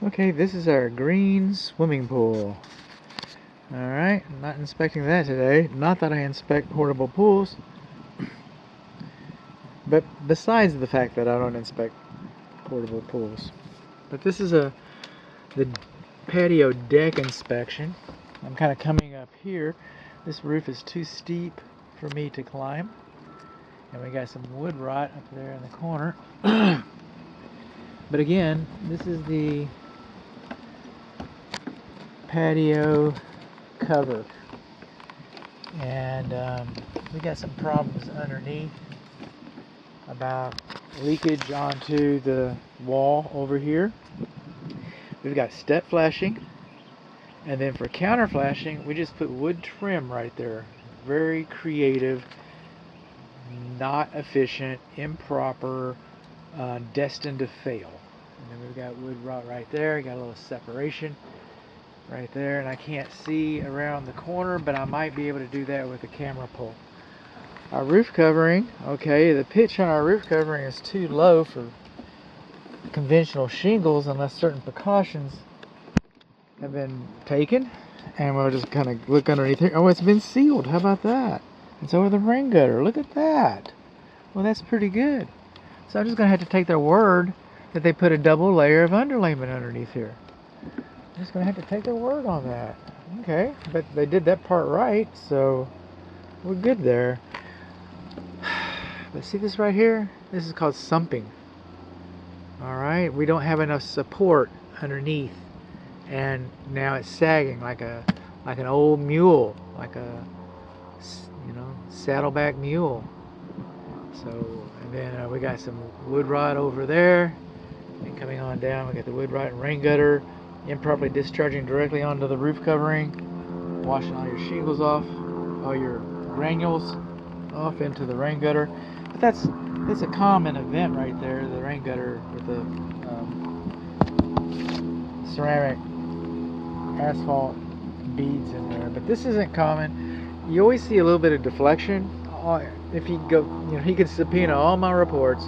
Okay, this is our green swimming pool. Alright, I'm not inspecting that today. Not that I inspect portable pools, but besides the fact that I don't inspect portable pools. But this is the patio deck inspection. I'm kind of coming up here. This roof is too steep for me to climb. And we got some wood rot up there in the corner. But again, this is the patio cover. And we got some problems underneath about leakage onto the wall over here. We've got step flashing, and then for counter flashing we just put wood trim right there. Very creative, not efficient, improper, destined to fail. And then we've got wood rot right there. Got a little separation right there, and I can't see around the corner, but I might be able to do that with a camera pull. Our roof covering, okay, the pitch on our roof covering is too low for conventional shingles unless certain precautions have been taken. And we'll just kind of look underneath here. Oh, it's been sealed. How about that? And so with the rain gutter. Look at that. Well, that's pretty good. So I'm just going to have to take their word that they put a double layer of underlayment underneath here. I'm just going to have to take their word on that. Okay, but they did that part right, so we're good there. But see this right here? This is called sumping. Alright, we don't have enough support underneath, and now it's sagging like an old mule, like a saddleback mule. So, and then we got some wood rot over there, and coming on down we got the wood rot and rain gutter improperly discharging directly onto the roof covering, washing all your shingles off, all your granules off into the rain gutter. But that's a common event right there, the rain gutter with the ceramic asphalt beads in there. But this isn't common. You always see a little bit of deflection. If you go, he could subpoena all my reports.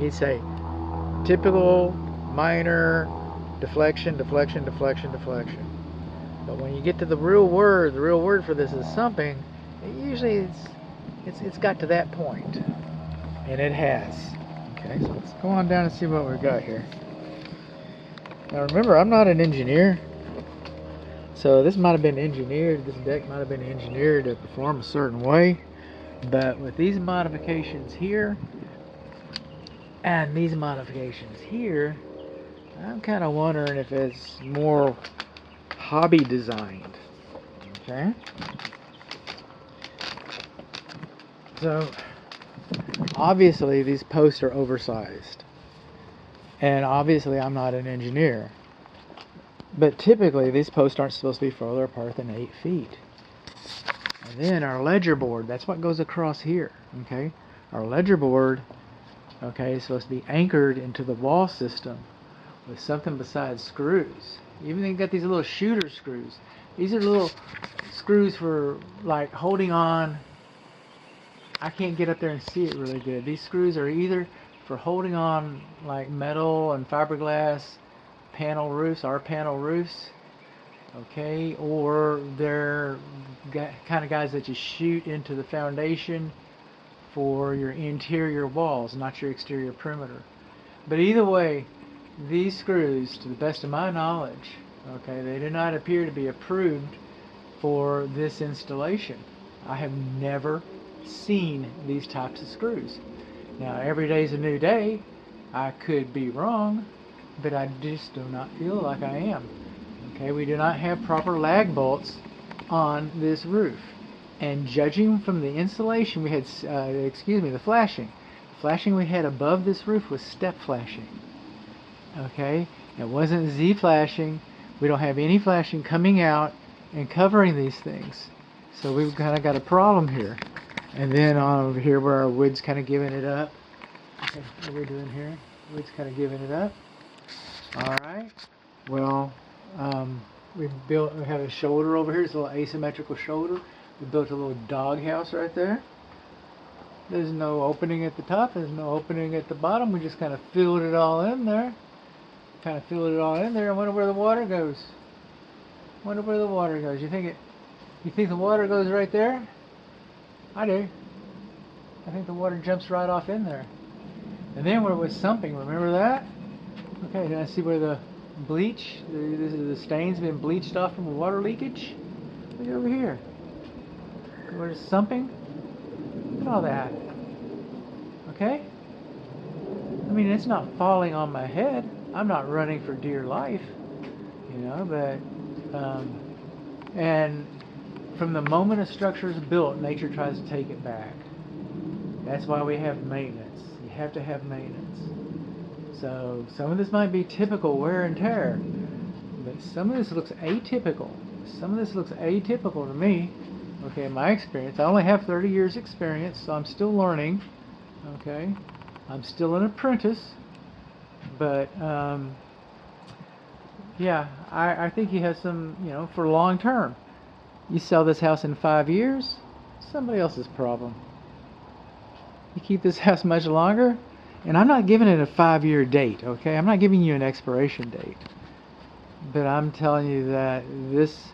He'd say typical minor deflection, deflection, deflection, deflection. But when you get to the real word for this is sumping. Usually it's got to that point, and it has. Okay, so let's go on down and see what we've got here. Now remember, I'm not an engineer, so this might have been engineered, this deck might have been engineered to perform a certain way, but with these modifications here and these modifications here, I'm kind of wondering if it's more hobby designed. Okay, so obviously these posts are oversized, and obviously I'm not an engineer, but typically these posts aren't supposed to be further apart than 8 feet. And then our ledger board, that's what goes across here. Okay, our ledger board, okay, is supposed to be anchored into the wall system with something besides screws. Even they got these little shooter screws. These are little screws for like holding on. I can't get up there and see it really good. These screws are either for holding on like metal and fiberglass panel roofs, our panel roofs, okay, or they're kind of guys that you shoot into the foundation for your interior walls, not your exterior perimeter. But either way, these screws, to the best of my knowledge, okay, they do not appear to be approved for this installation. I have never seen these types of screws. Now, every day's a new day. I could be wrong, but I just do not feel like I am. Okay, we do not have proper lag bolts on this roof. And judging from the insulation we had, the flashing. The flashing we had above this roof was step flashing. Okay, it wasn't Z flashing. We don't have any flashing coming out and covering these things. So we've kind of got a problem here. And then on over here where our wood's kind of giving it up. Okay, what are we doing here? Wood's kind of giving it up. Alright, well, we have a shoulder over here. It's a little asymmetrical shoulder. We built a little doghouse right there. There's no opening at the top. There's no opening at the bottom. We just kind of filled it all in there. kind of filled it all in there. I wonder where the water goes. Wonder where the water goes. You think the water goes right there? I do. I think the water jumps right off in there. And then where it was sumping, remember that? Okay, now see where the bleach, the stains been bleached off from the water leakage? Look over here. Where it's sumping? Look at all that. Okay? I mean, it's not falling on my head. I'm not running for dear life, you know, but, and from the moment a structure is built, nature tries to take it back. That's why we have maintenance. You have to have maintenance. So some of this might be typical wear and tear, but some of this looks atypical. Some of this looks atypical to me. Okay, in my experience, I only have 30 years experience, so I'm still learning. Okay, I'm still an apprentice, but yeah, I think he has some, you know, for long term. You sell this house in 5 years, somebody else's problem. You keep this house much longer, and I'm not giving it a 5-year date, okay? I'm not giving you an expiration date. But I'm telling you that this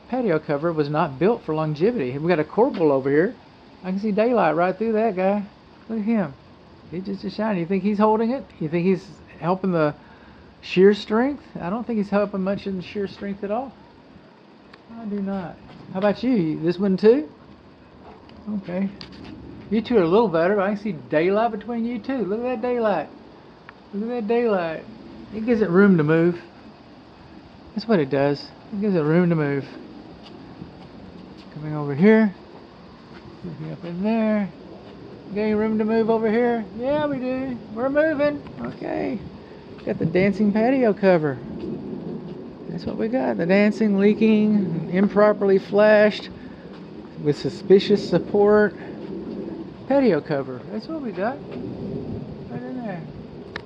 patio cover was not built for longevity. We got a corbel over here. I can see daylight right through that guy. Look at him. He's just shining. You think he's holding it? You think he's helping the shear strength? I don't think he's helping much in the shear strength at all. I do not. How about you? This one too? Okay. You two are a little better. I can see daylight between you two. Look at that daylight. Look at that daylight. It gives it room to move. That's what it does. It gives it room to move. Coming over here. Looking up in there. Got any room to move over here? Yeah, we do. We're moving. Okay. Got the dancing patio cover. That's what we got. The dancing, leaking, improperly flashed, with suspicious support. Patio cover. That's what we got.